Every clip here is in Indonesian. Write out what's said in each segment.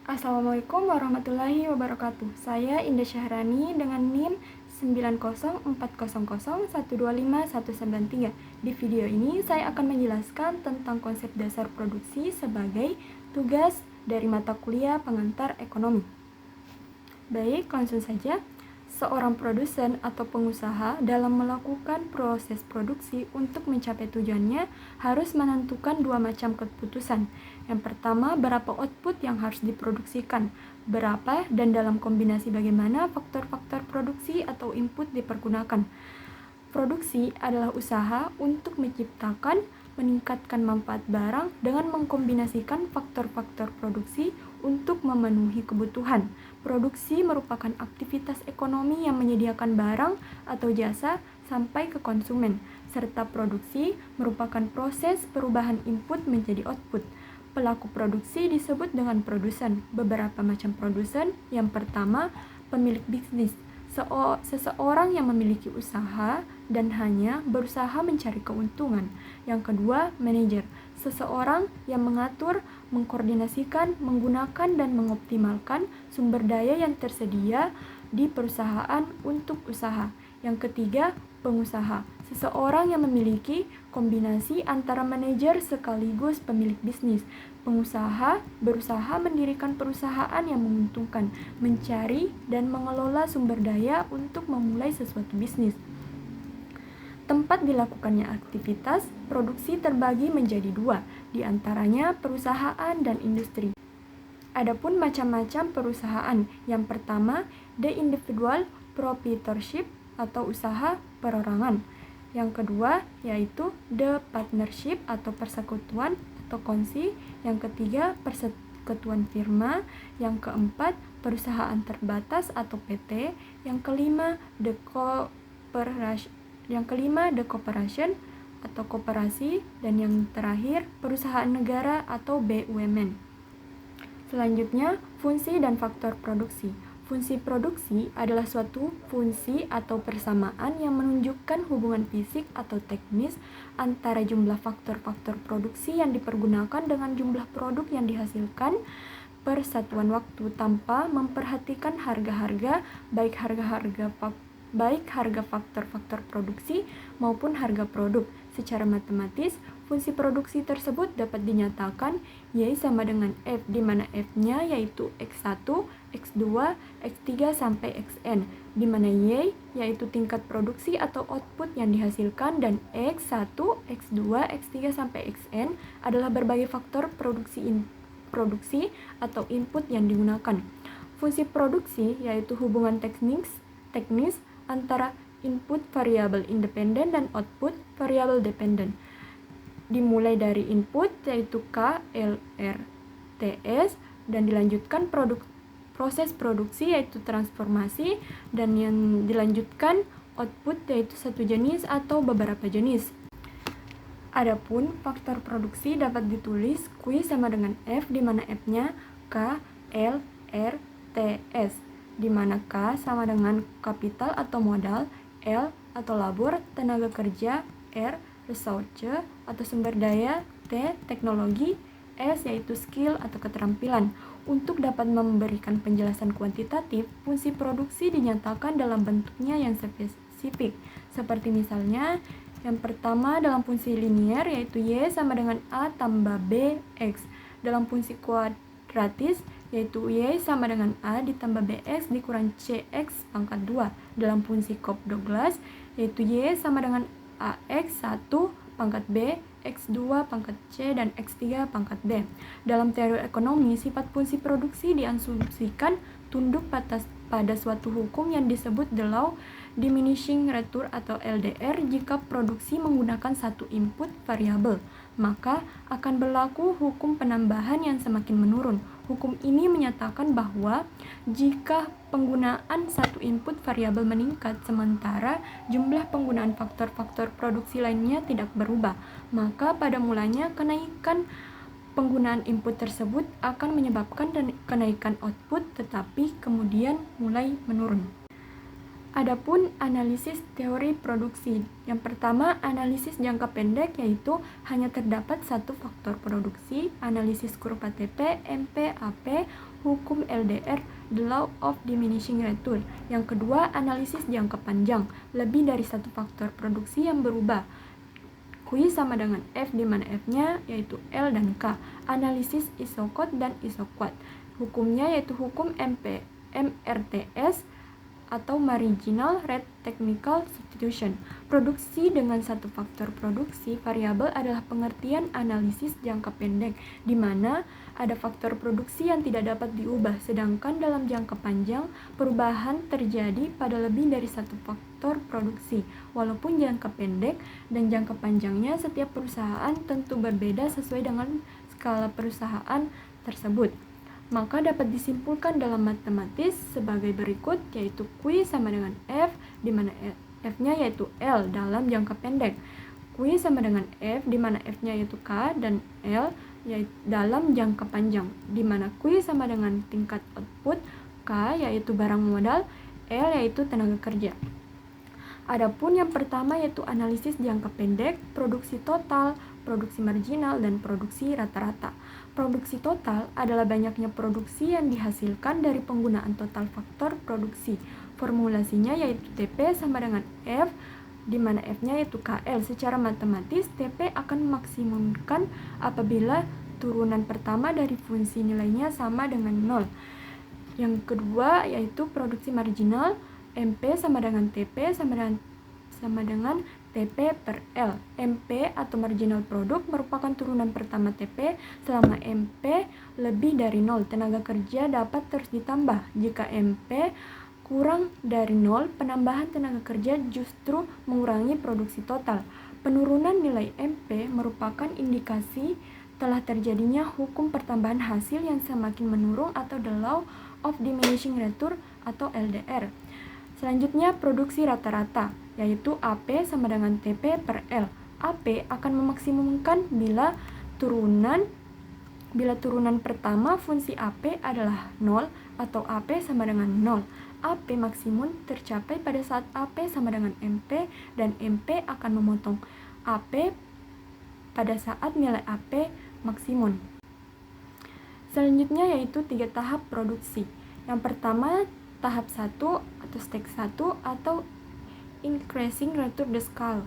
Assalamualaikum warahmatullahi wabarakatuh. Saya Indah Syahrani dengan NIM 90400125193. Di video ini saya akan menjelaskan tentang konsep dasar produksi sebagai tugas dari mata kuliah pengantar ekonomi. Baik, langsung saja. Seorang produsen atau pengusaha dalam melakukan proses produksi untuk mencapai tujuannya harus menentukan dua macam keputusan. Yang pertama, berapa output yang harus diproduksikan, berapa dan dalam kombinasi bagaimana faktor-faktor produksi atau input dipergunakan. Produksi adalah usaha untuk menciptakan, meningkatkan manfaat barang dengan mengkombinasikan faktor-faktor produksi untuk memenuhi kebutuhan. Produksi merupakan aktivitas ekonomi yang menyediakan barang atau jasa sampai ke konsumen, serta produksi merupakan proses perubahan input menjadi output. Pelaku produksi disebut dengan produsen. Beberapa macam produsen. Yang pertama, pemilik bisnis. Seseorang yang memiliki usaha dan hanya berusaha mencari keuntungan. Yang kedua, manajer. Seseorang yang mengatur, mengkoordinasikan, menggunakan dan mengoptimalkan sumber daya yang tersedia di perusahaan untuk usaha. Yang ketiga, pengusaha. Seseorang yang memiliki kombinasi antara manajer sekaligus pemilik bisnis. Pengusaha berusaha mendirikan perusahaan yang menguntungkan, mencari dan mengelola sumber daya untuk memulai sesuatu bisnis. Tempat dilakukannya aktivitas produksi terbagi menjadi dua, di antaranya perusahaan dan industri. Adapun macam-macam perusahaan. Yang pertama, the individual proprietorship atau usaha perorangan. Yang kedua, yaitu the partnership atau persekutuan atau kongsi. Yang ketiga, persekutuan firma. Yang keempat, perusahaan terbatas atau PT. Yang kelima, the corporation atau koperasi. Dan yang terakhir, perusahaan negara atau BUMN. Selanjutnya, fungsi dan faktor produksi. Fungsi produksi adalah suatu fungsi atau persamaan yang menunjukkan hubungan fisik atau teknis antara jumlah faktor-faktor produksi yang dipergunakan dengan jumlah produk yang dihasilkan per satuan waktu tanpa memperhatikan harga-harga, baik harga faktor-faktor produksi maupun harga produk. Secara matematis, fungsi produksi tersebut dapat dinyatakan Y sama dengan F, di mana F-nya yaitu X1, X2, X3 sampai Xn, di mana Y yaitu tingkat produksi atau output yang dihasilkan dan X1, X2, X3 sampai Xn adalah berbagai faktor produksi atau input yang digunakan. Fungsi produksi yaitu hubungan teknis antara input variabel independen dan output variabel dependen. Dimulai dari input yaitu K, L, R, T, S dan dilanjutkan proses produksi yaitu transformasi dan yang dilanjutkan output yaitu satu jenis atau beberapa jenis. Adapun faktor produksi dapat ditulis Q sama dengan F, di mana F-nya K, L, R, T, S, di mana K sama dengan kapital atau modal, L atau labor, tenaga kerja, R, resource atau sumber daya, T, teknologi, S yaitu skill atau keterampilan. Untuk dapat memberikan penjelasan kuantitatif, fungsi produksi dinyatakan dalam bentuknya yang spesifik. Seperti misalnya, yang pertama dalam fungsi linier yaitu Y sama dengan A tambah B, X. Dalam fungsi kuadratis yaitu Y sama dengan A ditambah BX dikurang CX pangkat 2. Dalam fungsi Cobb-Douglas yaitu Y sama dengan AX 1 pangkat B, X2 pangkat C, dan X3 pangkat D. Dalam teori ekonomi, sifat fungsi produksi diasumsikan tunduk pada suatu hukum yang disebut the law diminishing return atau LDR. Jika produksi menggunakan satu input variabel, maka akan berlaku hukum penambahan yang semakin menurun. Hukum ini menyatakan bahwa jika penggunaan satu input variabel meningkat sementara jumlah penggunaan faktor-faktor produksi lainnya tidak berubah, maka pada mulanya kenaikan penggunaan input tersebut akan menyebabkan kenaikan output, tetapi kemudian mulai menurun. Adapun analisis teori produksi. Yang pertama, analisis jangka pendek, yaitu hanya terdapat satu faktor produksi, analisis kurva TP, MP, AP, hukum LDR, the law of diminishing return. Yang kedua, analisis jangka panjang, lebih dari satu faktor produksi yang berubah. Q sama dengan F, di mana F-nya yaitu L dan K. Analisis isokot dan isoquat. Hukumnya yaitu hukum MRTS atau Marginal Rate Technical Substitution. Produksi dengan satu faktor produksi variabel adalah pengertian analisis jangka pendek, di mana ada faktor produksi yang tidak dapat diubah, sedangkan dalam jangka panjang perubahan terjadi pada lebih dari satu faktor produksi. Walaupun jangka pendek dan jangka panjangnya setiap perusahaan tentu berbeda sesuai dengan skala perusahaan tersebut. Maka dapat disimpulkan dalam matematis sebagai berikut, yaitu Q sama dengan F, di mana F-nya yaitu L dalam jangka pendek. Q sama dengan F, di mana F-nya yaitu K, dan L yaitu dalam jangka panjang, di mana Q sama dengan tingkat output, K yaitu barang modal, L yaitu tenaga kerja. Adapun yang pertama yaitu analisis jangka pendek, produksi total, produksi marginal, dan produksi rata-rata. Produksi total adalah banyaknya produksi yang dihasilkan dari penggunaan total faktor produksi. Formulasinya yaitu TP sama dengan F, di mana F-nya yaitu KL. Secara matematis, TP akan memaksimumkan apabila turunan pertama dari fungsi nilainya sama dengan 0. Yang kedua yaitu produksi marginal, MP sama dengan TP sama dengan TP per L. MP atau marginal produk merupakan turunan pertama TP. Selama MP lebih dari 0, tenaga kerja dapat terus ditambah. Jika MP kurang dari 0, penambahan tenaga kerja justru mengurangi produksi total. Penurunan nilai MP merupakan indikasi telah terjadinya hukum pertambahan hasil yang semakin menurun atau the law of diminishing return atau LDR. Selanjutnya, produksi rata-rata, yaitu AP sama dengan TP per L. AP akan memaksimumkan bila turunan pertama fungsi AP adalah 0 atau AP sama dengan 0. AP maksimum tercapai pada saat AP sama dengan MP, dan MP akan memotong AP pada saat nilai AP maksimum. Selanjutnya yaitu 3 tahap produksi. Yang pertama, tahap 1 atau stage 1 atau increasing rate the scale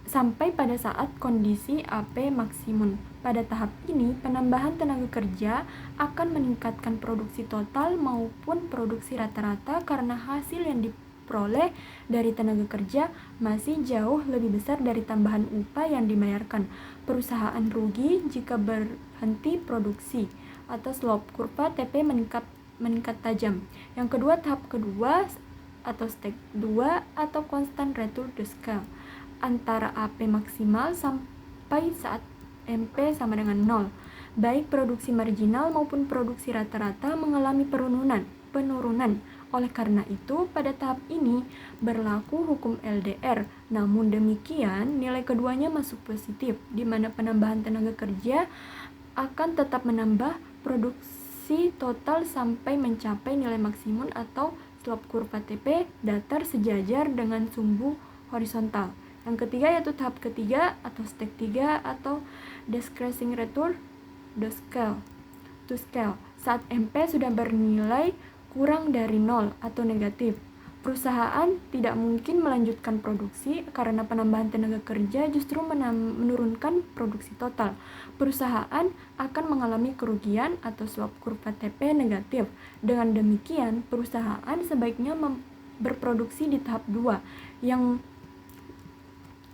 sampai pada saat kondisi AP maksimum. Pada tahap ini, penambahan tenaga kerja akan meningkatkan produksi total maupun produksi rata-rata karena hasil yang diperoleh dari tenaga kerja masih jauh lebih besar dari tambahan upah yang dibayarkan. Perusahaan rugi jika berhenti produksi atau slope kurva TP meningkat tajam. Yang kedua, tahap kedua atau stage 2 atau constant return to scale antara AP maksimal sampai saat MP sama dengan 0. Baik produksi marginal maupun produksi rata-rata mengalami penurunan. Oleh karena itu, pada tahap ini berlaku hukum LDR. Namun demikian, nilai keduanya masuk positif, di mana penambahan tenaga kerja akan tetap menambah produksi total sampai mencapai nilai maksimum atau slope kurva TP datar sejajar dengan sumbu horizontal. Yang ketiga yaitu tahap ketiga atau stage 3 atau decreasing return to scale. Saat MP sudah bernilai kurang dari 0 atau negatif, perusahaan tidak mungkin melanjutkan produksi karena penambahan tenaga kerja justru menurunkan produksi total. Perusahaan akan mengalami kerugian atau slope kurva TP negatif. Dengan demikian, perusahaan sebaiknya berproduksi di tahap 2.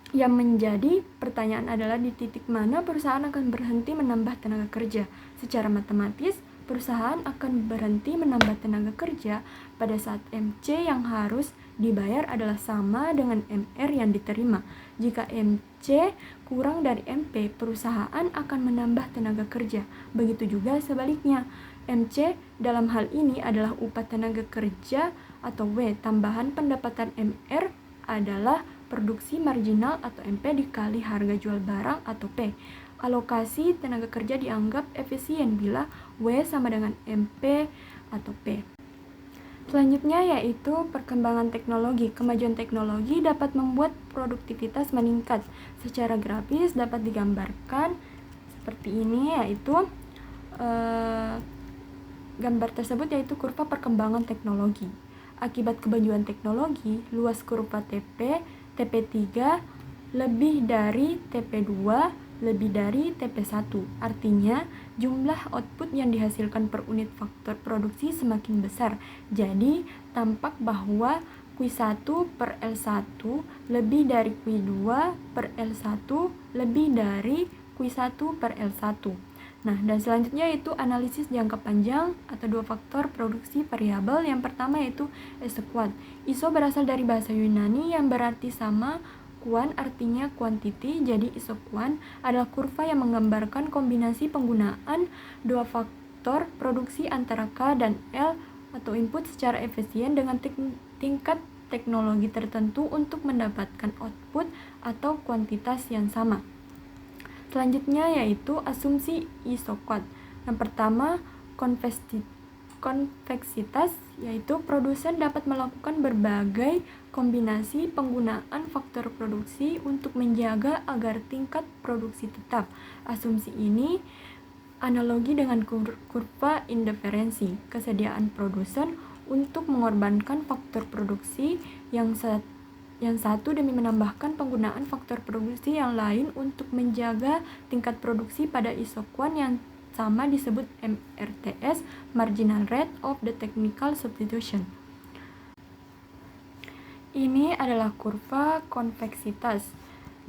Yang menjadi pertanyaan adalah di titik mana perusahaan akan berhenti menambah tenaga kerja. Secara matematis, perusahaan akan berhenti menambah tenaga kerja pada saat MC yang harus dibayar adalah sama dengan MR yang diterima. Jika MC kurang dari MP, perusahaan akan menambah tenaga kerja. Begitu juga sebaliknya. MC dalam hal ini adalah upah tenaga kerja atau W. Tambahan pendapatan MR adalah produksi marginal atau MP dikali harga jual barang atau P. Alokasi tenaga kerja dianggap efisien bila W sama dengan MP atau P. Selanjutnya yaitu perkembangan teknologi. Kemajuan teknologi dapat membuat produktivitas meningkat. Secara grafis dapat digambarkan seperti ini, yaitu gambar tersebut yaitu kurva perkembangan teknologi. Akibat kemajuan teknologi, luas kurva TP3 lebih dari TP2 lebih dari TP1. Artinya, jumlah output yang dihasilkan per unit faktor produksi semakin besar. Jadi, tampak bahwa Q1 per L1 lebih dari Q2 per L1 lebih dari Q1 per L1. Nah, dan selanjutnya itu analisis jangka panjang atau dua faktor produksi variabel. Yang pertama yaitu isoquant. Iso berasal dari bahasa Yunani yang berarti sama, quant artinya quantity, jadi isoquant adalah kurva yang menggambarkan kombinasi penggunaan dua faktor produksi antara K dan L atau input secara efisien dengan tingkat teknologi tertentu untuk mendapatkan output atau kuantitas yang sama. Selanjutnya yaitu asumsi isoquant. Yang pertama, konveksitas, yaitu produsen dapat melakukan berbagai kombinasi penggunaan faktor produksi untuk menjaga agar tingkat produksi tetap. Asumsi ini analogi dengan kurva indiferensi, kesediaan produsen untuk mengorbankan faktor produksi yang satu demi menambahkan penggunaan faktor produksi yang lain untuk menjaga tingkat produksi pada isoquant yang sama disebut MRTS, marginal rate of the technical substitution. Ini adalah kurva konveksitas.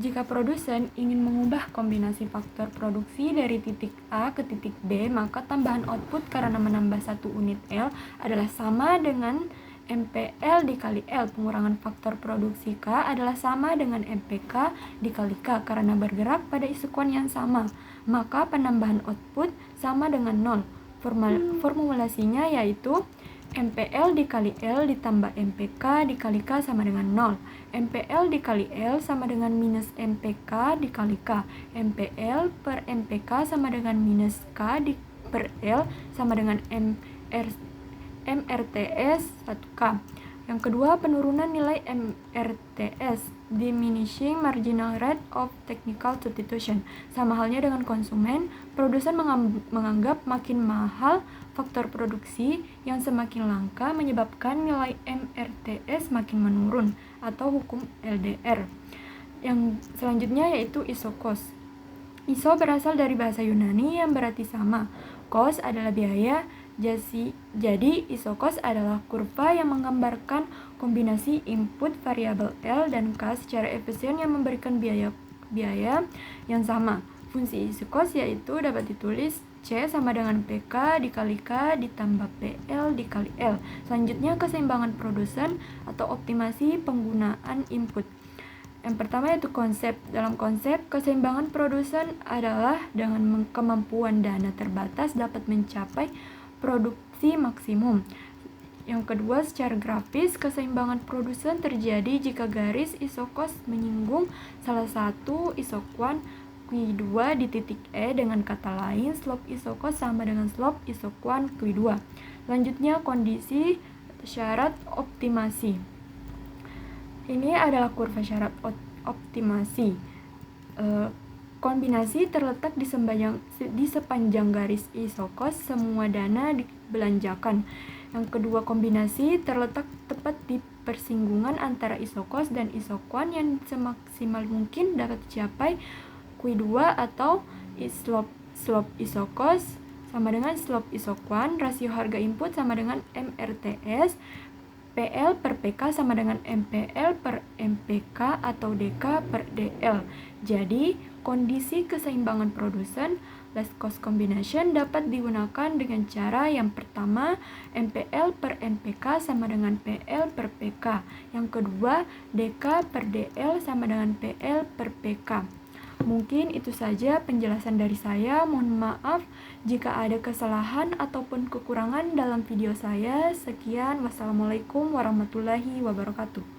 Jika produsen ingin mengubah kombinasi faktor produksi dari titik A ke titik B, maka tambahan output karena menambah satu unit L adalah sama dengan MPL dikali L. Pengurangan faktor produksi K adalah sama dengan MPK dikali K karena bergerak pada isoquant yang sama. Maka penambahan output sama dengan 0. Formulasinya yaitu MPL dikali L ditambah MPK dikali K sama dengan 0. MPL dikali L sama dengan minus MPK dikali K. MPL per MPK sama dengan minus K per L sama dengan MRTS 1K. Yang kedua, penurunan nilai MRTS, diminishing marginal rate of technical substitution. Sama halnya dengan konsumen, produsen menganggap makin mahal faktor produksi yang semakin langka menyebabkan nilai MRTS makin menurun atau hukum LDR. Yang selanjutnya yaitu iso-cost. Iso berasal dari bahasa Yunani yang berarti sama. Cost adalah biaya. Jadi iso-cost adalah kurva yang menggambarkan kombinasi input variabel L dan K secara efisien yang memberikan biaya yang sama. Fungsi iso-cost yaitu dapat ditulis C sama dengan PK dikali K ditambah PL dikali L. Selanjutnya keseimbangan produsen atau optimasi penggunaan input. Yang pertama yaitu konsep. Dalam konsep, keseimbangan produsen adalah dengan kemampuan dana terbatas dapat mencapai produksi maksimum. Yang kedua, secara grafis, keseimbangan produsen terjadi jika garis iso-cost menyinggung salah satu isoquant Q2 di titik E. Dengan kata lain, slope iso-cost sama dengan slope isoquant Q2. Selanjutnya, kondisi syarat optimasi. Ini adalah kurva syarat optimasi. Kombinasi terletak di sepanjang garis iso-cost, semua dana dibelanjakan. Yang kedua, kombinasi terletak tepat di persinggungan antara iso-cost dan isoquant yang semaksimal mungkin dapat dicapai Q2 atau slope iso-cost sama dengan slope isoquant, rasio harga input sama dengan MRTS, PL per PK sama dengan MPL per MPK atau DK per DL. Jadi, kondisi keseimbangan produsen last cost combination dapat digunakan dengan cara yang pertama, MPL per MPK sama dengan PL per PK. Yang kedua, DK per DL sama dengan PL per PK. Mungkin itu saja penjelasan dari saya. Mohon maaf jika ada kesalahan ataupun kekurangan dalam video saya. Sekian, wassalamualaikum warahmatullahi wabarakatuh.